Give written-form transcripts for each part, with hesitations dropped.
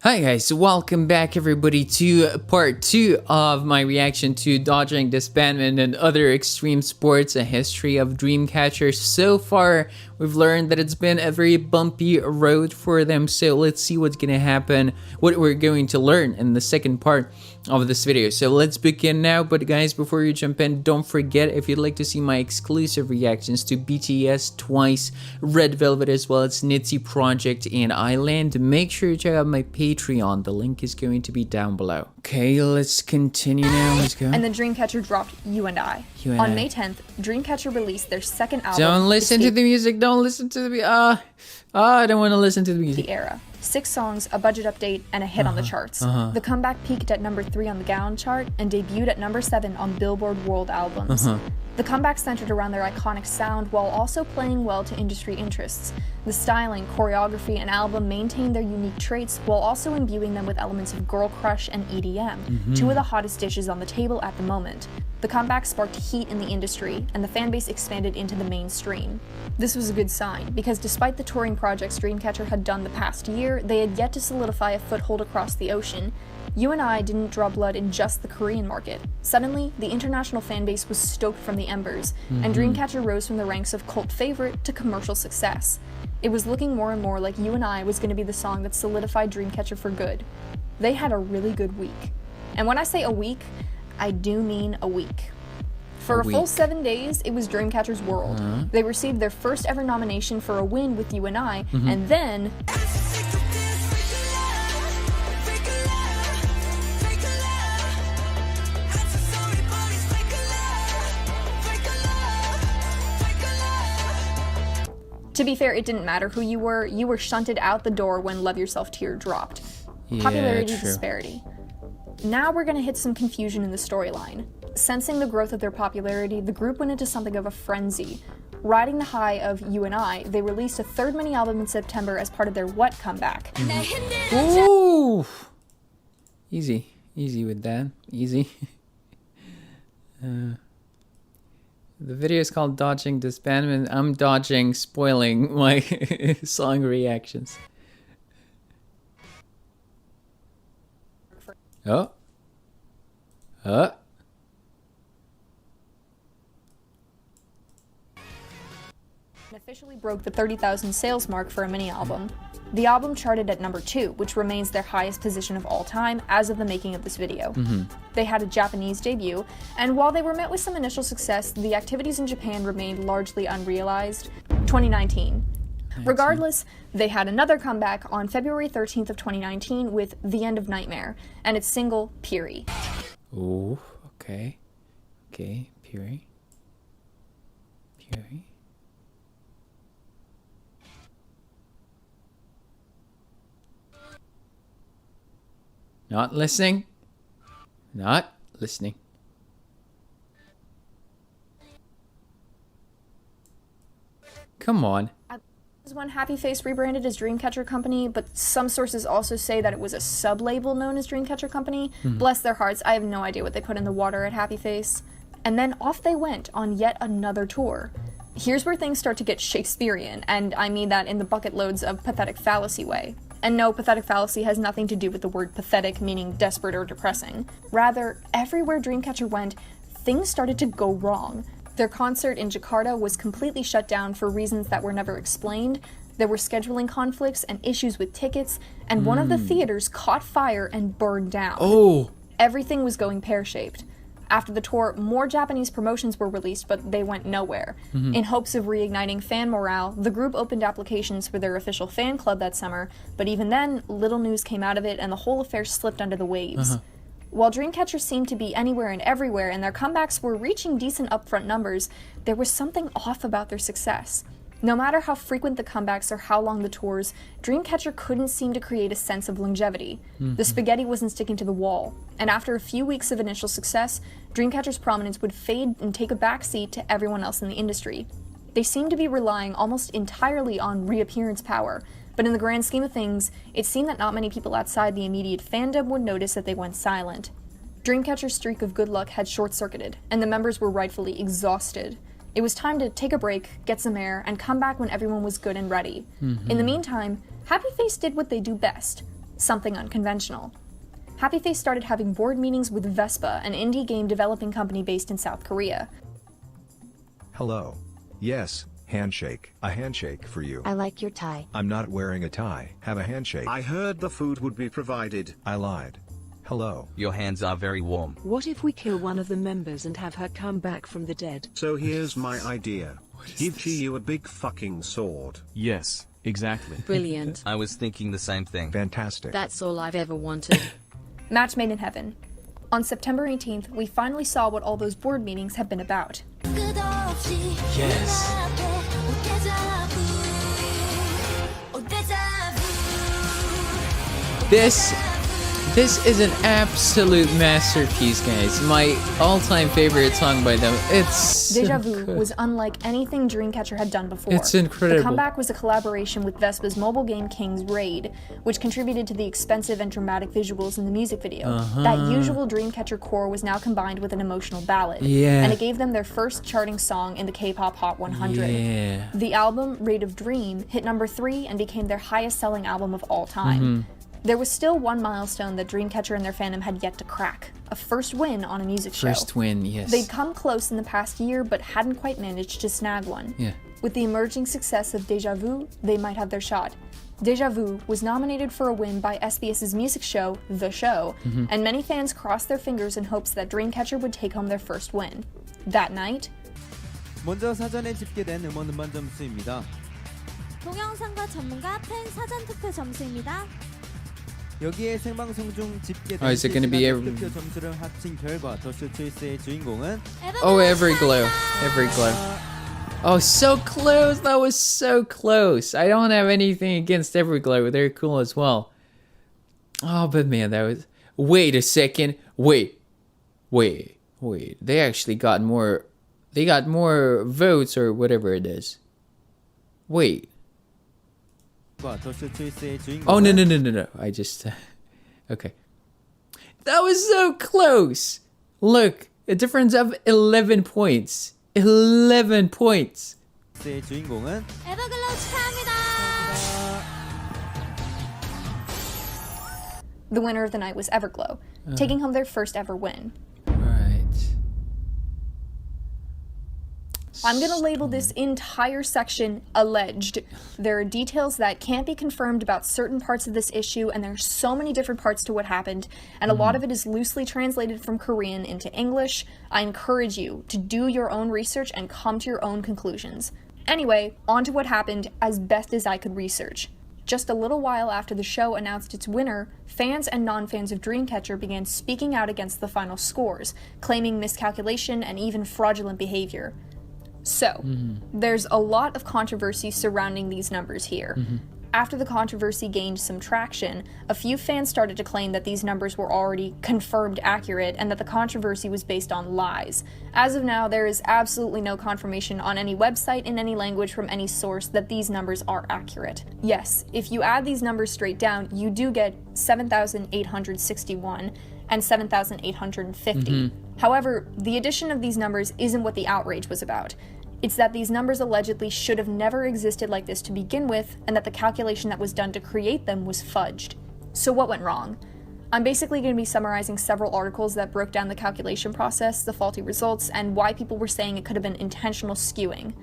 Hi guys, welcome back everybody to part 2 of my reaction to Dodging Disbandment and Other Extreme Sports, a history of Dreamcatcher. So far, we've learned that it's been a very bumpy road for them, so let's see what's gonna happen, what we're going to learn in the second part of this video. So let's begin now, but guys, before you jump in, don't forget, if you'd like to see my exclusive reactions to BTS, Twice, Red Velvet, as well as itzy Project and Island, make sure you check out my Patreon. The link is going to be down below. Okay, let's continue now. Let's go. And then Dreamcatcher dropped You and I. On May 10th, Dreamcatcher released their second album. Don't listen to the music. Don't listen to the I don't want to listen to the music. The Era. 6 songs, a budget update, and a hit on the charts. The comeback peaked at number 3 on the Gaon chart and debuted at number 7 on Billboard World Albums. The comeback centered around their iconic sound while also playing well to industry interests. The styling, choreography, and album maintained their unique traits while also imbuing them with elements of girl crush and EDM, two of the hottest dishes on the table at the moment. The comeback sparked heat in the industry, and the fanbase expanded into the mainstream. This was a good sign, because despite the touring projects Dreamcatcher had done the past year, they had yet to solidify a foothold across the ocean. You and I didn't draw blood in just the Korean market. Suddenly, the international fanbase was stoked from the embers, and Dreamcatcher rose from the ranks of cult favorite to commercial success. It was looking more and more like You and I was going to be the song that solidified Dreamcatcher for good. They had a really good week. And when I say a week, I do mean a week. For a full 7 days, it was Dreamcatcher's world. They received their first ever nomination for a win with You and I, and then to be fair, it didn't matter who you were shunted out the door when Love Yourself Tear dropped. Popularity disparity. Now we're gonna hit some confusion in the storyline. Sensing the growth of their popularity, the group went into something of a frenzy. Riding the high of You and I, they released a third mini-album in September as part of their What comeback. Ooh! Easy with that. Easy. The video is called Dodging Disbandment. I'm dodging spoiling my song reactions. Officially broke the 30,000 sales mark for a mini-album. The album charted at number 2, which remains their highest position of all time as of the making of this video. They had a Japanese debut, and while they were met with some initial success, the activities in Japan remained largely unrealized. 2019. Regardless, they had another comeback on February 13th of 2019 with The End of Nightmare, and its single, Piri. Ooh, okay. Okay, Piri. Not listening. Not listening. Come on. Was when Happy Face rebranded as Dreamcatcher Company, but some sources also say that it was a sub-label known as Dreamcatcher Company. Bless their hearts, I have no idea what they put in the water at Happy Face. And then off they went on yet another tour. Here's where things start to get Shakespearean, and I mean that in the bucket loads of pathetic fallacy way. And no, pathetic fallacy has nothing to do with the word pathetic meaning desperate or depressing. Rather, everywhere Dreamcatcher went, things started to go wrong. Their concert in Jakarta was completely shut down for reasons that were never explained. There were scheduling conflicts and issues with tickets, and one of the theaters caught fire and burned down. Oh! Everything was going pear-shaped. After the tour, more Japanese promotions were released, but they went nowhere. In hopes of reigniting fan morale, the group opened applications for their official fan club that summer, but even then, little news came out of it and the whole affair slipped under the waves. While Dreamcatcher seemed to be anywhere and everywhere and their comebacks were reaching decent upfront numbers, there was something off about their success. No matter how frequent the comebacks or how long the tours, Dreamcatcher couldn't seem to create a sense of longevity. The spaghetti wasn't sticking to the wall, and after a few weeks of initial success, Dreamcatcher's prominence would fade and take a backseat to everyone else in the industry. They seemed to be relying almost entirely on reappearance power, but in the grand scheme of things, it seemed that not many people outside the immediate fandom would notice that they went silent. Dreamcatcher's streak of good luck had short-circuited, and the members were rightfully exhausted. It was time to take a break, get some air, and come back when everyone was good and ready. In the meantime, Happy Face did what they do best. something unconventional. Happy Face started having board meetings with Vespa, an indie game developing company based in South Korea. Hello. Yes, handshake. A handshake for you. I like your tie. I'm not wearing a tie. Have a handshake. I heard the food would be provided. I lied. Hello. Your hands are very warm. What if we kill one of the members and have her come back from the dead? So here's my idea. Give you a big fucking sword. Yes, exactly. Brilliant. I was thinking the same thing. Fantastic. That's all I've ever wanted. Match made in heaven. On September 18th, we finally saw what all those board meetings have been about. Yes. This is an absolute masterpiece, guys. My all-time favorite song by them. It's Deja so Vu good. was unlike anything Dreamcatcher had done before. It's incredible. The comeback was a collaboration with Vespa's mobile game King's Raid, which contributed to the expensive and dramatic visuals in the music video. That usual Dreamcatcher core was now combined with an emotional ballad, Yeah. and it gave them their first charting song in the K-pop Hot 100. Yeah. The album, Rate of Dream, hit number 3 and became their highest-selling album of all time. There was still one milestone that Dreamcatcher and their fandom had yet to crack: a first win on a music show. First win, yes. They'd come close in the past year, but hadn't quite managed to snag one. Yeah. With the emerging success of Deja Vu, they might have their shot. Deja Vu was nominated for a win by SBS's music show, The Show, and many fans crossed their fingers in hopes that Dreamcatcher would take home their first win. That night, 먼저 사전에 집계된 음원 점수입니다. 동영상과 전문가 팬 사전 투표 점수입니다. 여기에 생방송 중 집계된 is it gonna be 투표 점수를 합친 결과 더쇼 초이스의 주인공은 Oh, Everglow. Everglow. Oh, so close. That was so close. I don't have anything against Everglow. They're cool as well. Oh, but man, that was... Wait a second. Wait. They actually got more... They got more votes or whatever it is. Wait. 더쇼 초이스의 주인공은 Oh, no. I just... okay. That was so close. Look, a difference of 11 points. 11 points. 의 주인공은 에버글로우 축하합니다. the winner of the night was Everglow, taking home their first ever win. Right. I'm gonna label this entire section alleged. There are details that can't be confirmed about certain parts of this issue, and there's so many different parts to what happened, and a lot of it is loosely translated from Korean into English. I encourage you to do your own research and come to your own conclusions. Anyway, on to what happened as best as I could research. Just a little while after the show announced its winner, fans and non-fans of Dreamcatcher began speaking out against the final scores, claiming miscalculation and even fraudulent behavior. So, there's a lot of controversy surrounding these numbers here. After the controversy gained some traction, a few fans started to claim that these numbers were already confirmed accurate and that the controversy was based on lies. As of now, there is absolutely no confirmation on any website in any language from any source that these numbers are accurate. Yes, if you add these numbers straight down, you do get 7,861 and 7,850. However, the addition of these numbers isn't what the outrage was about. It's that these numbers allegedly should have never existed like this to begin with, and that the calculation that was done to create them was fudged. So what went wrong? I'm basically going to be summarizing several articles that broke down the calculation process, the faulty results, and why people were saying it could have been intentional skewing.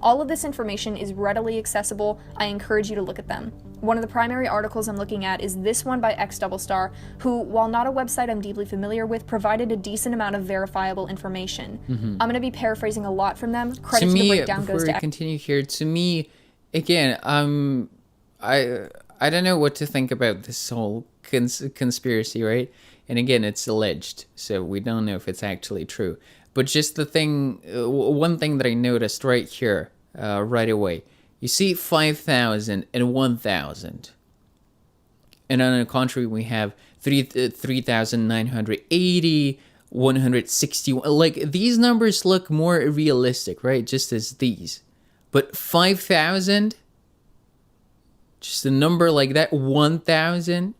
All of this information is readily accessible. I encourage you to look at them. One of the primary articles I'm looking at is this one by X Double Star, who, while not a website I'm deeply familiar with, provided a decent amount of verifiable information. I'm going to be paraphrasing a lot from them. Credit to the breakdown goes to... continue here, to me, again, I don't know what to think about this whole conspiracy, right? And again, it's alleged, so we don't know if it's actually true. But just the thing, one thing that I noticed right here, right away, you see 5,000 and 1,000. And on the contrary, we have 3,980, 161. Like, these numbers look more realistic, right? Just as these. But 5,000, just a number like that, 1,000.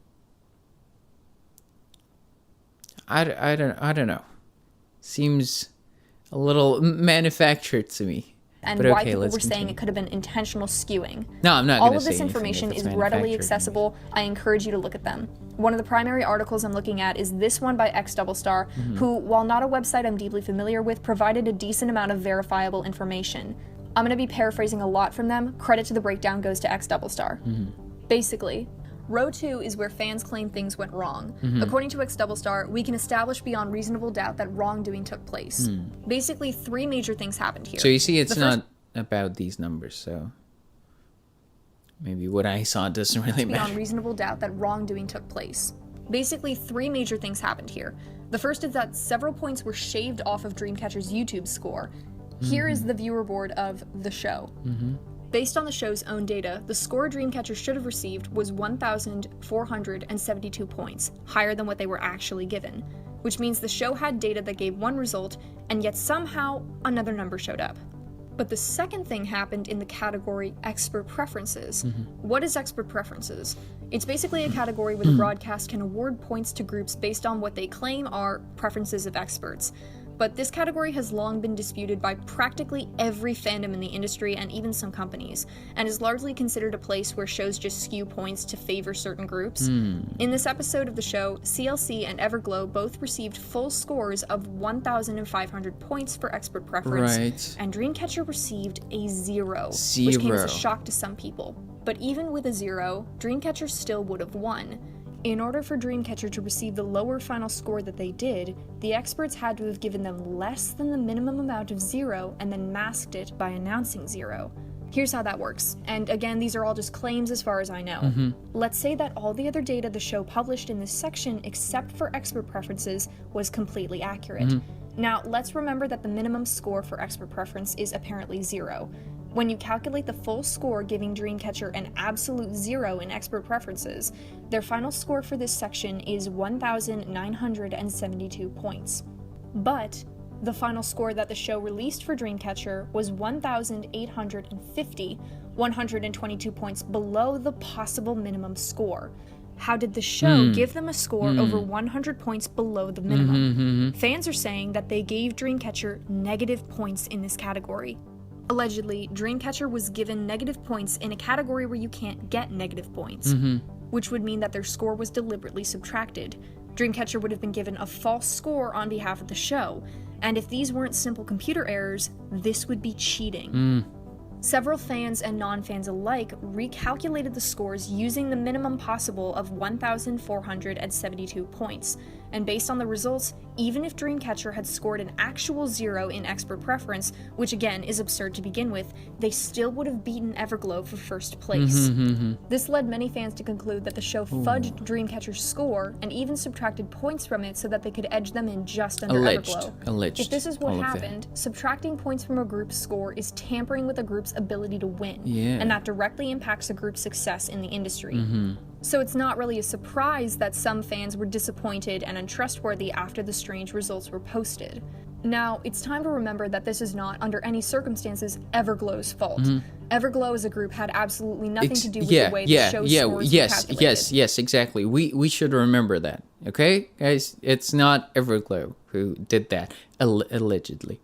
I don't know. Seems a little manufactured to me. and But why okay, people let's were saying continue. it could have been intentional skewing. No, I'm not All gonna of say this anything if information it's is readily manufactured. accessible. I encourage you to look at them. One of the primary articles I'm looking at is this one by X-Double-Star, who, while not a website I'm deeply familiar with, provided a decent amount of verifiable information. I'm going to be paraphrasing a lot from them. Credit to the breakdown goes to X-Double-Star. Basically, Row 2 is where fans claim things went wrong. According to X-Double-Star, we can establish beyond reasonable doubt that wrongdoing took place. Basically, 3 major things happened here. So you see, it's The first- not about these numbers, so maybe what I saw doesn't really beyond matter. reasonable doubt that wrongdoing took place. Basically, 3 major things happened here. The first is that several points were shaved off of Dreamcatcher's YouTube score. Here is the viewer board of the show. Based on the show's own data, the score Dreamcatcher should have received was 1,472 points, higher than what they were actually given, which means the show had data that gave one result, and yet somehow another number showed up. But the second thing happened in the category Expert Preferences. What is Expert Preferences? It's basically a category where the broadcast can award points to groups based on what they claim are preferences of experts. But this category has long been disputed by practically every fandom in the industry and even some companies, and is largely considered a place where shows just skew points to favor certain groups. In this episode of the show, CLC and Everglow both received full scores of 1,500 points for expert preference, Right. and Dreamcatcher received a 0, which came as a shock to some people. But even with a 0, Dreamcatcher still would have won. In order for Dreamcatcher to receive the lower final score that they did, the experts had to have given them less than the minimum amount of 0 and then masked it by announcing 0. Here's how that works, and again, these are all just claims as far as I know. Let's say that all the other data the show published in this section, except for expert preferences, was completely accurate. Now, let's remember that the minimum score for expert preference is apparently 0. When you calculate the full score giving Dreamcatcher an absolute 0 in expert preferences, their final score for this section is 1,972 points. But the final score that the show released for Dreamcatcher was 1,850, 122 points below the possible minimum score. How did the show give them a score over 100 points below the minimum? Fans are saying that they gave Dreamcatcher negative points in this category. Allegedly, Dreamcatcher was given negative points in a category where you can't get negative points, which would mean that their score was deliberately subtracted. Dreamcatcher would have been given a false score on behalf of the show, and if these weren't simple computer errors, this would be cheating. Several fans and non-fans alike recalculated the scores using the minimum possible of 1,472 points, and based on the results, even if Dreamcatcher had scored an actual 0 in expert preference, which again is absurd to begin with, they still would have beaten Everglow for first place. This led many fans to conclude that the show fudged Dreamcatcher's score and even subtracted points from it so that they could edge them in just under Everglow. Alleged. If this is what all of that. happened, subtracting points from a group's score is tampering with a group's ability to win, Yeah. and that directly impacts a group's success in the industry. So it's not really a surprise that some fans were disappointed and untrustworthy after the strange results were posted. Now, it's time to remember that this is not, under any circumstances, Everglow's fault. Everglow as a group had absolutely nothing to do with the way the show's scores were calculated. yes, exactly. We should remember that, okay, guys? It's not Everglow who did that, allegedly.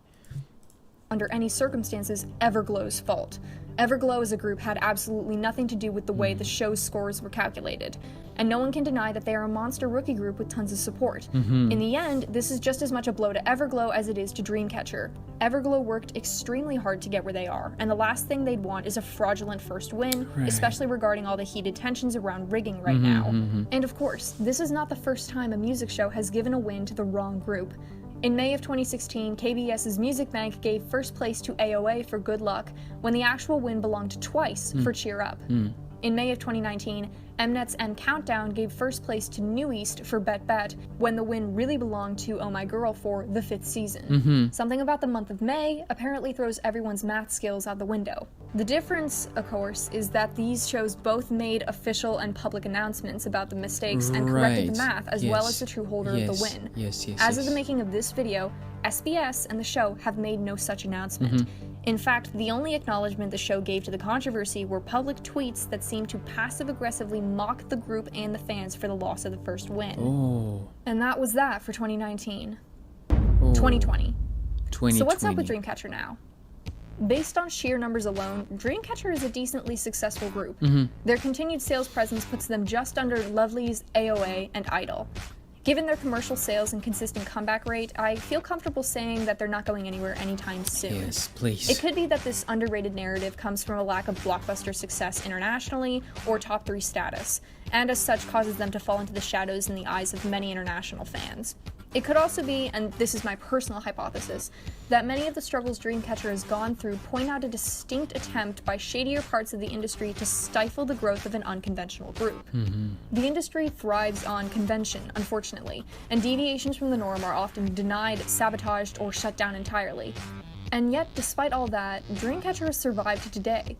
Under any circumstances, Everglow's fault. Everglow as a group had absolutely nothing to do with the way the show's scores were calculated, and no one can deny that they are a monster rookie group with tons of support. In the end, this is just as much a blow to Everglow as it is to Dreamcatcher. Everglow worked extremely hard to get where they are, and the last thing they'd want is a fraudulent first win, especially regarding all the heated tensions around rigging right now. And of course, this is not the first time a music show has given a win to the wrong group. In May of 2016, KBS's Music Bank gave first place to AOA for Good Luck, when the actual win belonged to Twice for Cheer Up. In May of 2019, Mnet's M Countdown gave first place to New East for Bet Bet, when the win really belonged to Oh My Girl for the 5th season. Something about the month of May apparently throws everyone's math skills out the window. The difference, of course, is that these shows both made official and public announcements about the mistakes and corrected the math, as well as the true holder of the win. As of the making of this video, SBS and the show have made no such announcement. In fact, the only acknowledgement the show gave to the controversy were public tweets that seemed to passive-aggressively mock the group and the fans for the loss of the first win. And that was that for 2019. 2020. So what's up with Dreamcatcher now? Based on sheer numbers alone, Dreamcatcher is a decently successful group. Their continued sales presence puts them just under Lovelyz, AOA, and Idol. Given their commercial sales and consistent comeback rate, I feel comfortable saying that they're not going anywhere anytime soon. Yes, please. It could be that this underrated narrative comes from a lack of blockbuster success internationally or top 3 status, and as such causes them to fall into the shadows in the eyes of many international fans. It could also be, and this is my personal hypothesis, that many of the struggles Dreamcatcher has gone through point out a distinct attempt by shadier parts of the industry to stifle the growth of an unconventional group. The industry thrives on convention, unfortunately, and deviations from the norm are often denied, sabotaged, or shut down entirely. And yet, despite all that, Dreamcatcher has survived to today.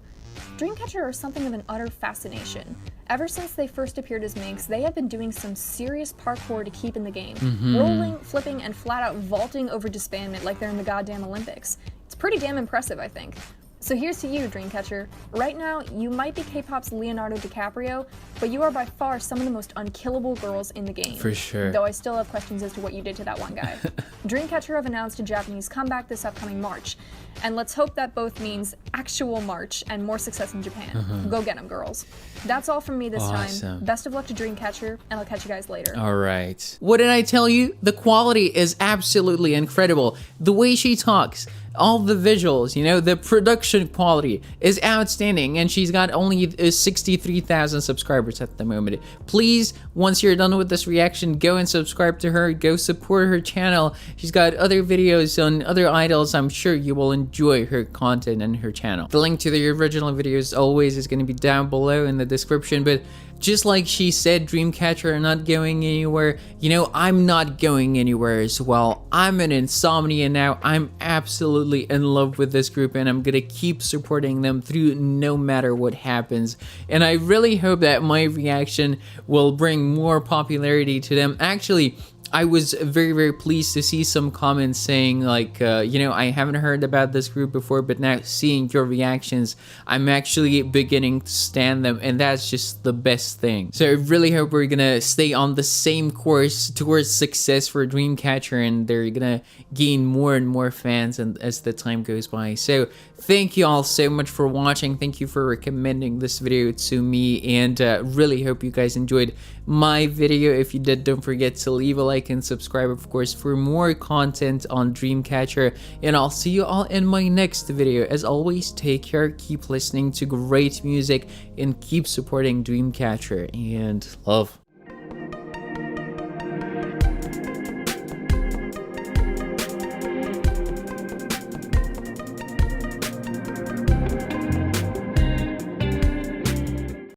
Dreamcatcher are something of an utter fascination. Ever since they first appeared as Minx, they have been doing some serious parkour to keep in the game. Rolling, flipping, and flat out vaulting over Disbandment like they're in the goddamn Olympics. It's pretty damn impressive, I think. So here's to you, Dreamcatcher. Right now, you might be K-pop's Leonardo DiCaprio, but you are by far some of the most unkillable girls in the game. For sure. Though I still have questions as to what you did to that one guy. Dreamcatcher have announced a Japanese comeback this upcoming March, and let's hope that both means actual March and more success in Japan. Go get them, girls. That's all from me this time. Best of luck to Dreamcatcher, and I'll catch you guys later. All right. What did I tell you? The quality is absolutely incredible. The way she talks, all the visuals, you know, the production quality is outstanding, and she's got only 63,000 subscribers at the moment. Please, once you're done with this reaction, go and subscribe to her, go support her channel. She's got other videos on other idols. I'm sure you will enjoy her content and her channel. The link to the original videos always is going to be down below in the description, but just like she said, Dreamcatcher are not going anywhere. You know, I'm not going anywhere as well. I'm an InSomnia now. I'm absolutely in love with this group, and I'm gonna keep supporting them through no matter what happens. And I really hope that my reaction will bring more popularity to them. Actually, I was very, very pleased to see some comments saying like, you know, I haven't heard about this group before, but now seeing your reactions, I'm actually beginning to stand them, and that's just the best thing. So I really hope we're gonna stay on the same course towards success for Dreamcatcher, and they're gonna gain more and more fans and as the time goes by. So thank you all so much for watching. Thank you for recommending this video to me, and really hope you guys enjoyed my video. If you did, don't forget to leave a like and subscribe, of course, for more content on Dreamcatcher, and I'll see you all in my next video. As always, take care, keep listening to great music, and keep supporting Dreamcatcher, and love.